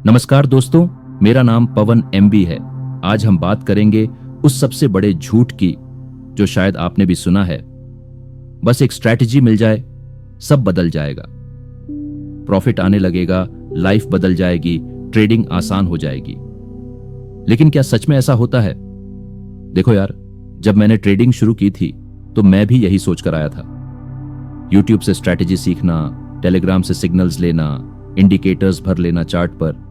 नमस्कार दोस्तों, मेरा नाम पवन एमबी है। आज हम बात करेंगे उस सबसे बड़े झूठ की जो शायद आपने भी सुना है। बस एक स्ट्रैटेजी मिल जाए, सब बदल जाएगा। प्रॉफिट आने लगेगा, लाइफ बदल जाएगी, ट्रेडिंग आसान हो जाएगी। लेकिन क्या सच में ऐसा होता है? देखो यार, जब मैंने ट्रेडिंग शुरू की थी तो मैं भी यही सोचकर आया था। यूट्यूब से स्ट्रैटेजी सीखना, टेलीग्राम से सिग्नल्स लेना, इंडिकेटर्स भर लेना चार्ट पर,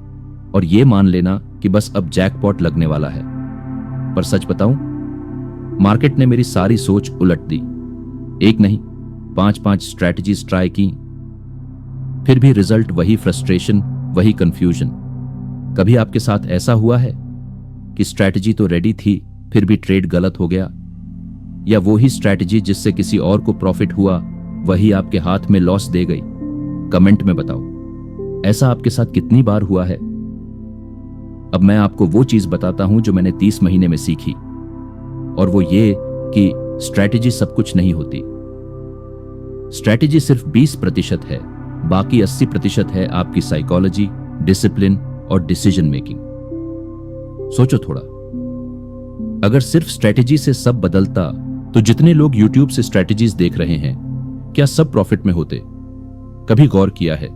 और ये मान लेना कि बस अब जैकपॉट लगने वाला है। पर सच बताऊं, मार्केट ने मेरी सारी सोच उलट दी। एक नहीं, 5-5 स्ट्रैटेजीज ट्राई की, फिर भी रिजल्ट वही फ्रस्ट्रेशन, वही कंफ्यूजन। कभी आपके साथ ऐसा हुआ है कि स्ट्रैटेजी तो रेडी थी, फिर भी ट्रेड गलत हो गया? या वही स्ट्रैटेजी जिससे किसी और को प्रॉफिट हुआ, वही आपके हाथ में लॉस दे गई? कमेंट में बताओ, ऐसा आपके साथ कितनी बार हुआ है? अब मैं आपको वो चीज बताता हूं जो मैंने 30 महीने में सीखी, और वो ये कि स्ट्रैटेजी सब कुछ नहीं होती। स्ट्रैटेजी सिर्फ 20% है, बाकी 80% है आपकी साइकोलॉजी, डिसिप्लिन और डिसीजन मेकिंग। सोचो थोड़ा, अगर सिर्फ स्ट्रैटेजी से सब बदलता तो जितने लोग यूट्यूब से स्ट्रैटेजीज देख रहे हैं, क्या सब प्रॉफिट में होते? कभी गौर किया है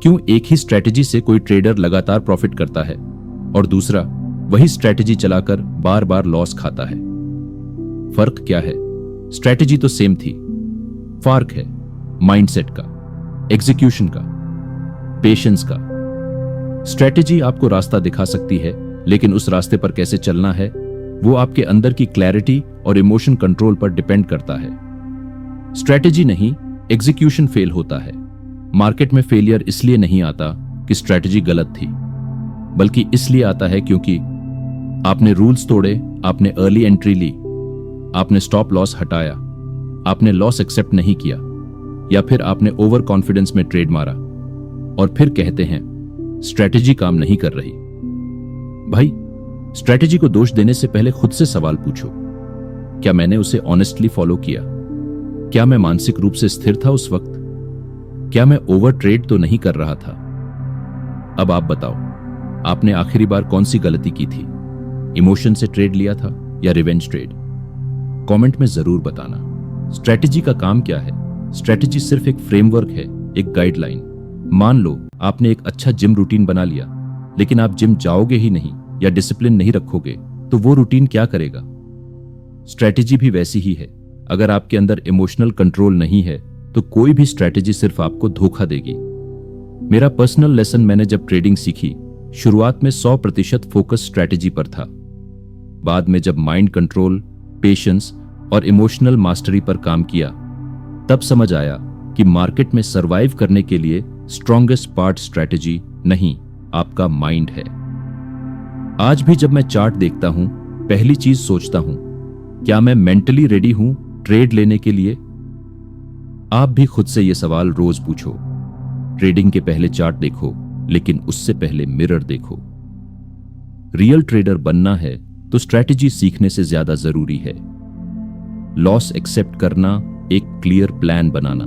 क्यों एक ही स्ट्रैटेजी से कोई ट्रेडर लगातार प्रॉफिट करता है और दूसरा वही स्ट्रैटेजी चलाकर बार बार लॉस खाता है? फर्क क्या है? स्ट्रैटेजी तो सेम थी, फर्क है माइंडसेट का, एग्जीक्यूशन का, पेशेंस का। स्ट्रैटेजी आपको रास्ता दिखा सकती है, लेकिन उस रास्ते पर कैसे चलना है वो आपके अंदर की क्लैरिटी और इमोशन कंट्रोल पर डिपेंड करता है। स्ट्रैटेजी नहीं, एग्जीक्यूशन फेल होता है। मार्केट में फेलियर इसलिए नहीं आता कि स्ट्रैटेजी गलत थी, बल्कि इसलिए आता है क्योंकि आपने रूल्स तोड़े, आपने अर्ली एंट्री ली, आपने स्टॉप लॉस हटाया, आपने लॉस एक्सेप्ट नहीं किया, या फिर आपने ओवर कॉन्फिडेंस में ट्रेड मारा और फिर कहते हैं स्ट्रैटेजी काम नहीं कर रही। भाई, स्ट्रैटेजी को दोष देने से पहले खुद से सवाल पूछो, क्या मैंने उसे ऑनेस्टली फॉलो किया? क्या मैं मानसिक रूप से स्थिर था उस वक्त? क्या मैं ओवर ट्रेड तो नहीं कर रहा था? अब आप बताओ, आपने आखिरी बार कौन सी गलती की थी? इमोशन से ट्रेड लिया था या रिवेंज ट्रेड? कमेंट में जरूर बताना। स्ट्रैटेजी का काम क्या है? स्ट्रैटेजी सिर्फ एक फ्रेमवर्क है, एक गाइडलाइन। मान लो आपने एक अच्छा जिम रूटीन बना लिया, लेकिन आप जिम जाओगे ही नहीं या डिसिप्लिन नहीं रखोगे, तो वो रूटीन क्या करेगा? स्ट्रैटेजी भी वैसी ही है। अगर आपके अंदर इमोशनल कंट्रोल नहीं है तो कोई भी स्ट्रैटेजी सिर्फ आपको धोखा देगी। मेरा पर्सनल लेसन मैंने जब ट्रेडिंग सीखी, शुरुआत में 100% फोकस स्ट्रैटेजी पर था। बाद में जब माइंड कंट्रोल, पेशेंस और इमोशनल मास्टरी पर काम किया, तब समझ आया कि मार्केट में सरवाइव करने के लिए स्ट्रॉन्गेस्ट पार्ट स्ट्रैटेजी नहीं, आपका माइंड है। आज भी जब मैं चार्ट देखता हूं, पहली चीज सोचता हूं, क्या मैं मेंटली रेडी हूं ट्रेड लेने के लिए? आप भी खुद से यह सवाल रोज पूछो। ट्रेडिंग के पहले चार्ट देखो, लेकिन उससे पहले मिरर देखो। रियल ट्रेडर बनना है तो स्ट्रैटेजी सीखने से ज्यादा जरूरी है लॉस एक्सेप्ट करना, एक क्लियर प्लान बनाना,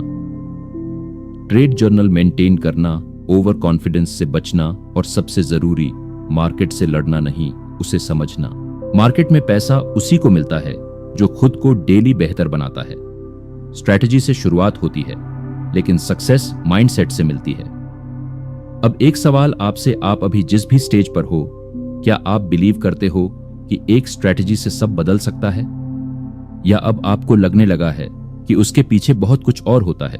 ट्रेड जर्नल मेंटेन करना, ओवर कॉन्फिडेंस से बचना, और सबसे जरूरी, मार्केट से लड़ना नहीं, उसे समझना। मार्केट में पैसा उसी को मिलता है जो खुद को डेली बेहतर बनाता है। स्ट्रैटेजी से शुरुआत होती है, लेकिन सक्सेस माइंडसेट से मिलती है। अब एक सवाल आपसे, आप अभी जिस भी स्टेज पर हो, क्या आप बिलीव करते हो कि एक स्ट्रैटेजी से सब बदल सकता है? या अब आपको लगने लगा है कि उसके पीछे बहुत कुछ और होता है?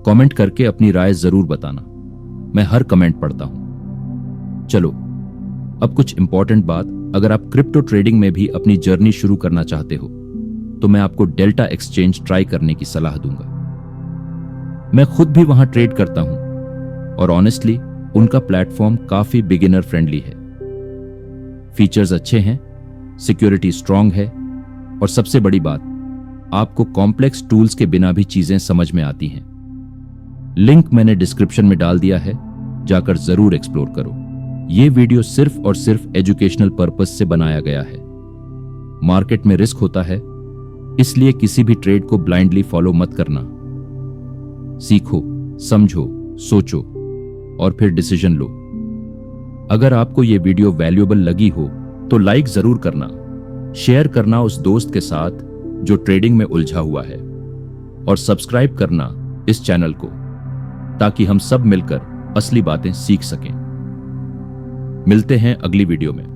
कमेंट करके अपनी राय जरूर बताना, मैं हर कमेंट पढ़ता हूं। चलो, अब कुछ इंपॉर्टेंट बात। अगर आप क्रिप्टो ट्रेडिंग में भी अपनी जर्नी शुरू करना चाहते हो तो मैं आपको डेल्टा एक्सचेंज ट्राई करने की सलाह दूंगा। मैं खुद भी वहां ट्रेड करता हूं और ऑनेस्टली उनका प्लेटफॉर्म काफी बिगिनर फ्रेंडली है। फीचर्स अच्छे हैं, सिक्योरिटी स्ट्रांग है, और सबसे बड़ी बात, आपको कॉम्प्लेक्स टूल्स के बिना भी चीजें समझ में आती हैं। लिंक मैंने डिस्क्रिप्शन में डाल दिया है, जाकर जरूर एक्सप्लोर करो। यह वीडियो सिर्फ और सिर्फ एजुकेशनल पर्पस से बनाया गया है। मार्केट में रिस्क होता है, इसलिए किसी भी ट्रेड को ब्लाइंडली फॉलो मत करना। सीखो, समझो, सोचो और फिर डिसीजन लो। अगर आपको ये वीडियो वैल्यूएबल लगी हो तो लाइक जरूर करना, शेयर करना उस दोस्त के साथ जो ट्रेडिंग में उलझा हुआ है, और सब्सक्राइब करना इस चैनल को, ताकि हम सब मिलकर असली बातें सीख सकें। मिलते हैं अगली वीडियो में।